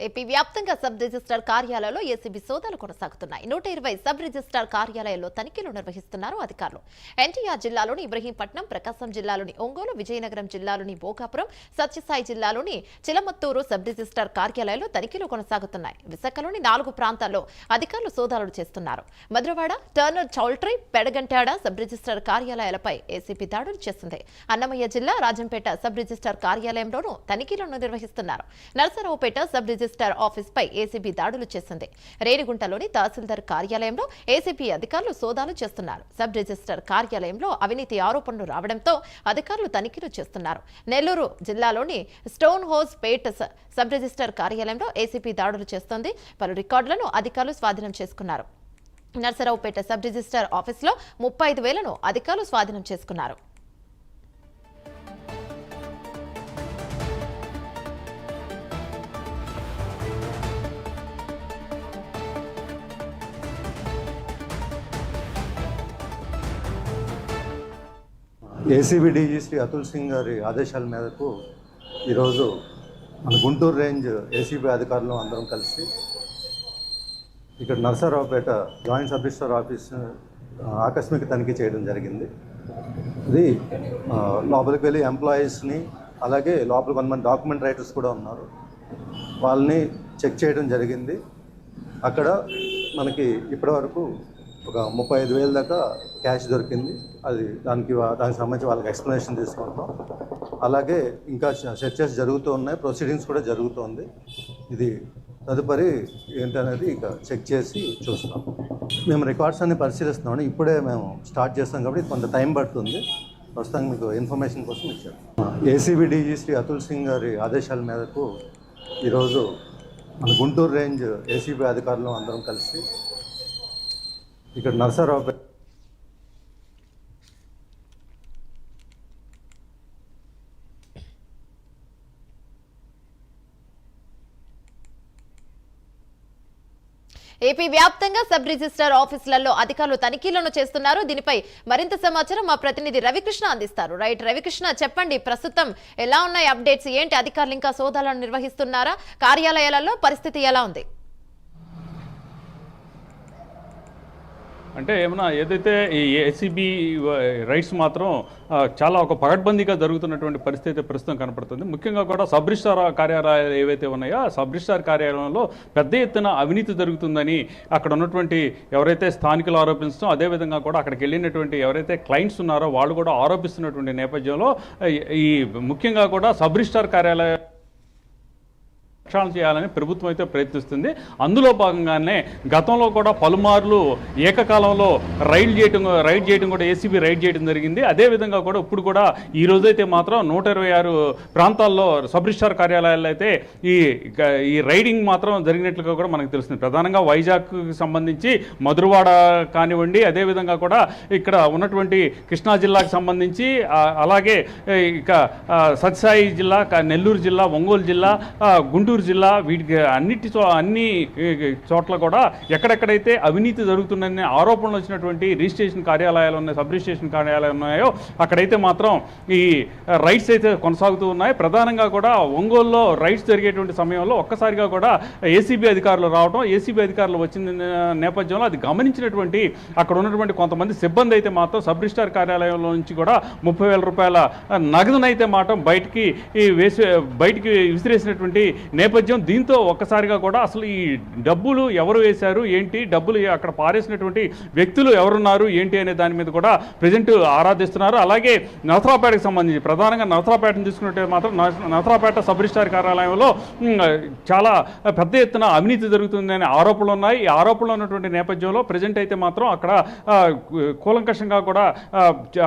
AP వ్యాప్తంగా sub registrar కార్యాలయంలో ACB సోదాలు కొనసాగుతున్నాయి. 120 సబ్ రిజిస్ట్రార్ కార్యాలయాల్లో తనిఖీలు నిర్వహిస్తున్నారు అధికారులు. ఎన్టీఆర్ జిల్లాలోని ఇబ్రహీంపట్నం, ప్రకాశం జిల్లాలోని ఒంగోలు, విజయనగరం జిల్లాలోని భోగాపురం, సత్యసాయి జిల్లాలోని చిలమత్తూరు సబ్ రిజిస్ట్రార్ కార్యాలయాల్లో తనిఖీలు కొనసాగుతున్నాయి. విశాఖలోని 4 ప్రాంతాల్లో అధికారులు సోదాలు చేస్తున్నారు. Madhurawada, Turner Choultry, Pedagantyada sub registrar కార్యాలయాలపై ఏసీబీ దాడులు చేసింది. అన్నమయ్య జిల్లా రాజంపేట సబ్ రిజిస్ట్రార్ కార్యాలయంలోనూ తనిఖీలను నిర్వహిస్తున్నారు. నరసరావుపేట సబ్ రిజిస్ట్రార్ ఆఫీస్ పై ఏసీబీ దాడులు చేసింది. రేణిగుంటలోని తహసీల్దార్ కార్యాలయంలో ఏసీబీ అధికారులు సోదాలు చేస్తున్నారు. సబ్ రిజిస్ట్రార్ కార్యాలయంలో అవినీతి ఆరోపణలు రావడంతో అధికారులు తనిఖీలు చేస్తున్నారు. నెల్లూరు జిల్లాలోని స్టోన్ హౌస్ పేట్ సబ్ రిజిస్ట్రార్ కార్యాలయంలో ఏసీబీ దాడులు చేస్తోంది. పలు రికార్డులను అధికారులు స్వాధీనం చేసుకున్నారు. నరసరావుపేట సబ్ రిజిస్ట్రార్ ఆఫీసులో 35,000ను అధికారులు స్వాధీనం చేసుకున్నారు. ఏసీబీ డీజీ శ్రీ అతుల్ సింగ్ గారి ఆదేశాల మేరకు ఈరోజు మన గుంటూరు రేంజ్ ఏసీబీ అధికారులు అందరం కలిసి ఇక్కడ Narasaraopet joint sub registrar office ఆకస్మిక తనిఖీ చేయడం జరిగింది. ఇది లోపలికి వెళ్ళి ఎంప్లాయీస్ని, అలాగే లోపల కొంతమంది డాక్యుమెంట్ రైటర్స్ కూడా ఉన్నారు, వాళ్ళని చెక్ చేయడం జరిగింది. అక్కడ మనకి ఇప్పటివరకు ఒక 35,000 దాకా క్యాష్ దొరికింది. దానికి సంబంధించి వాళ్ళకి ఎక్స్ప్లెనేషన్ తీసుకుంటాం. అలాగే ఇంకా సెర్చెస్ జరుగుతూ ఉన్నాయి, ప్రొసీడింగ్స్ కూడా జరుగుతుంది. ఇది తదుపరి ఏంటనేది ఇక చెక్ చేసి చూస్తాం. మేము రికార్డ్స్ అన్ని పరిశీలిస్తున్నాం. ఇప్పుడే మేము స్టార్ట్ చేస్తాం కాబట్టి కొంత టైం పడుతుంది. ప్రస్తుతం మీకు ఇన్ఫర్మేషన్ కోసం ఇచ్చాం. ఏసీబీ డీజీ శ్రీ అతుల్ సింగ్ గారి ఆదేశాల మేరకు ఈరోజు మన గుంటూరు రేంజ్ ఏసీబీ అధికారులు అందరం కలిసి ఇక్కడ నరసరావుపేట ఏపీ వ్యాప్తంగా సబ్ రిజిస్ట్రార్ ఆఫీసులలో అధికారులు తనిఖీలను చేస్తున్నారు. దీనిపై మరింత సమాచారం మా ప్రతినిధి రవికృష్ణ అందిస్తారు. రైట్ రవికృష్ణ, చెప్పండి, ప్రస్తుతం ఎలా ఉన్నాయి అప్డేట్స్? ఏంటి, అధికారులు ఇంకా సోదాలను నిర్వహిస్తున్నారా? కార్యాలయాలలో పరిస్థితి ఎలా ఉంది? అంటే ఏమన్నా ఏదైతే ఈ ఏసీబీ రైట్స్ మాత్రం చాలా ఒక పగడ్బందీగా జరుగుతున్నటువంటి పరిస్థితి ప్రస్తుతం కనపడుతుంది. ముఖ్యంగా కూడా సబ్ రిజిస్ట్రార్ కార్యాలయాలు ఏవైతే ఉన్నాయో ఆ సబ్ రిజిస్ట్రార్ కార్యాలయంలో పెద్ద ఎత్తున అవినీతి జరుగుతుందని అక్కడ ఉన్నటువంటి ఎవరైతే స్థానికులు ఆరోపిస్తూ, అదేవిధంగా కూడా అక్కడికి వెళ్ళినటువంటి ఎవరైతే క్లయింట్స్ ఉన్నారో వాళ్ళు కూడా ఆరోపిస్తున్నటువంటి నేపథ్యంలో ఈ ముఖ్యంగా కూడా సబ్ రిజిస్ట్రార్ కార్యాలయ చేయాలని ప్రభుత్వం అయితే ప్రయత్నిస్తుంది. అందులో భాగంగానే గతంలో కూడా పలుమార్లు ఏకకాలంలో రైడ్ చేయడం కూడా ఏసీబీ రైడ్ చేయడం జరిగింది. అదేవిధంగా కూడా ఇప్పుడు కూడా ఈ రోజైతే మాత్రం 126 ప్రాంతాల్లో సబ్ రిజిస్ట్రార్ కార్యాలయాల్లో అయితే ఈ రైడింగ్ మాత్రం జరిగినట్లుగా కూడా మనకు తెలుస్తుంది. ప్రధానంగా వైజాగ్కి సంబంధించి మధురవాడ కానివ్వండి, అదేవిధంగా కూడా ఇక్కడ ఉన్నటువంటి కృష్ణా జిల్లాకు సంబంధించి, అలాగే ఇక సత్యసాయి జిల్లా, నెల్లూరు జిల్లా, ఒంగోలు జిల్లా, గుంటూరు జిల్లా, వీటికి అన్ని చోట్ల కూడా ఎక్కడెక్కడైతే అవినీతి జరుగుతుందనే ఆరోపణలు వచ్చినటువంటి రిజిస్ట్రేషన్ కార్యాలయాలు ఉన్నాయి, సబ్ రిజిస్ట్రేషన్ కార్యాలయాలు ఉన్నాయో అక్కడైతే మాత్రం ఈ రైడ్స్ అయితే కొనసాగుతూ ఉన్నాయి. ప్రధానంగా కూడా ఒంగోలులో రైడ్స్ జరిగేటువంటి సమయంలో ఒక్కసారిగా కూడా ఏసీబీ అధికారులు రావడం, ఏసీబీ అధికారులు వచ్చిన నేపథ్యంలో అది గమనించినటువంటి అక్కడ ఉన్నటువంటి కొంతమంది సిబ్బంది అయితే మాత్రం సబ్ రిజిస్ట్రార్ కార్యాలయంలో నుంచి కూడా 30,000 రూపాయల నగదునైతే మాత్రం బయటికి విసిరేసినటువంటి నేపథ్యం. దీంతో ఒక్కసారిగా కూడా అసలు ఈ డబ్బులు ఎవరు వేశారు, ఏంటి, డబ్బులు అక్కడ పారేసినటువంటి వ్యక్తులు ఎవరున్నారు, ఏంటి అనే దాని మీద కూడా ప్రజెంట్ ఆరాధిస్తున్నారు. అలాగే నరసరావుపేటకు సంబంధించి ప్రధానంగా నరసరావుపేటను తీసుకున్నట్టే మాత్రం నరసరావుపేట సబ్ రిజిస్ట్రార్ కార్యాలయంలో చాలా పెద్ద ఎత్తున అవినీతి జరుగుతుందనే ఆరోపణలు ఉన్నాయి. ఈ ఆరోపణలు ఉన్నటువంటి నేపథ్యంలో ప్రజెంట్ అయితే మాత్రం అక్కడ కూలంకషంగా కూడా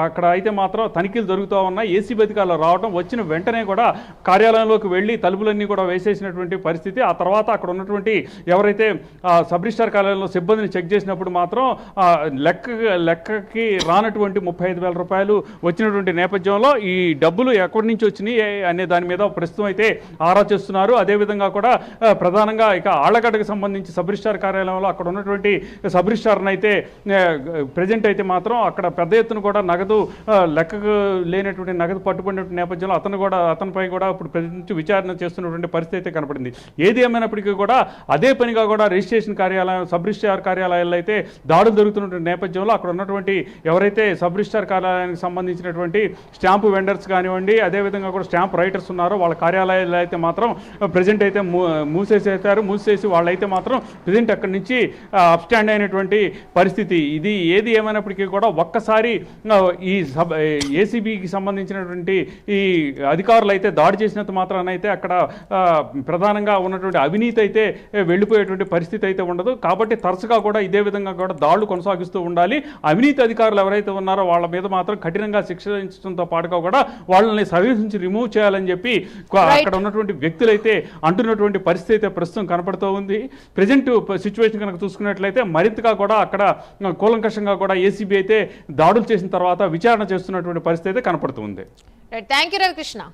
అక్కడ అయితే మాత్రం తనిఖీలు జరుగుతూ ఉన్నాయి. ఏసీబీ అధికారులు రావడం, వచ్చిన వెంటనే కూడా కార్యాలయంలోకి వెళ్ళి తలుపులన్నీ కూడా వేసేసినటువంటి పరిస్థితి. ఆ తర్వాత అక్కడ ఉన్నటువంటి ఎవరైతే సబ్ రిజిస్ట్రార్ కార్యాలయంలో సిబ్బందిని చెక్ చేసినప్పుడు మాత్రం లెక్కకి రానటువంటి 35,000 రూపాయలు వచ్చినటువంటి నేపథ్యంలో ఈ డబ్బులు ఎక్కడి నుంచి వచ్చినాయి అనే దాని మీద ప్రస్తుతం అయితే ఆరా చేస్తున్నారు. అదేవిధంగా కూడా ప్రధానంగా ఇక ఆళ్లగడ్డకు సంబంధించి సబ్ రిజిస్ట్రార్ కార్యాలయంలో అక్కడ ఉన్నటువంటి సబ్ రిజిస్ట్రార్ని అయితే ప్రజెంట్ అయితే మాత్రం అక్కడ పెద్ద ఎత్తున కూడా నగదు లెక్కకు లేనటువంటి నగదు పట్టుబడినటువంటి నేపథ్యంలో అతనిపై కూడా ఇప్పుడు ప్రజెంట్ విచారణ చేస్తున్నటువంటి పరిస్థితి అయితే కనపడింది. ఏది ఏమైనప్పటికీ కూడా అదే పనిగా కూడా రిజిస్ట్రేషన్ కార్యాలయం, సబ్ రిజిస్ట్రార్ కార్యాలయాల్లో అయితే దాడులు జరుగుతున్న నేపథ్యంలో అక్కడ ఉన్నటువంటి ఎవరైతే సబ్ రిజిస్ట్రార్ కార్యాలయానికి సంబంధించినటువంటి స్టాంపు వెండర్స్ కానివ్వండి, అదేవిధంగా కూడా స్టాంప్ రైటర్స్ ఉన్నారో వాళ్ళ కార్యాలయాలు అయితే మాత్రం ప్రజెంట్ అయితే మూసేసి వాళ్ళైతే మాత్రం ప్రజెంట్ అక్కడి నుంచి అప్స్టాండ్ అయినటువంటి పరిస్థితి. ఇది ఏది ఏమైనప్పటికీ కూడా ఒక్కసారి ఈ ఏసీబీకి సంబంధించినటువంటి ఈ అధికారులు అయితే దాడి చేసినంత మాత్రాన అయితే అక్కడ ప్రధానంగా ఉన్నటువంటి అవినీతి అయితే వెళ్ళిపోయేటువంటి పరిస్థితి అయితే ఉండదు. కాబట్టి తరచుగా కూడా ఇదే విధంగా కూడా దాడులు కొనసాగిస్తూ ఉండాలి. అవినీతి అధికారులు ఎవరైతే ఉన్నారో వాళ్ళ మీద మాత్రం కఠినంగా శిక్షించడంతో పాటుగా కూడా వాళ్ళని సర్వీస్ నుంచి రిమూవ్ చేయాలని చెప్పి అక్కడ ఉన్నటువంటి వ్యక్తులైతే అంటున్నటువంటి పరిస్థితి అయితే ప్రస్తుతం కనపడుతూ ఉంది. ప్రజెంట్ సిచ్యువేషన్ కనుక చూసుకున్నట్లయితే మరింతగా కూడా అక్కడ కూలంకషంగా కూడా ఏసీబీ అయితే దాడులు చేసిన తర్వాత విచారణ చేస్తున్నటువంటి పరిస్థితి అయితే కనపడుతుంది. Thank you Ravikrishna.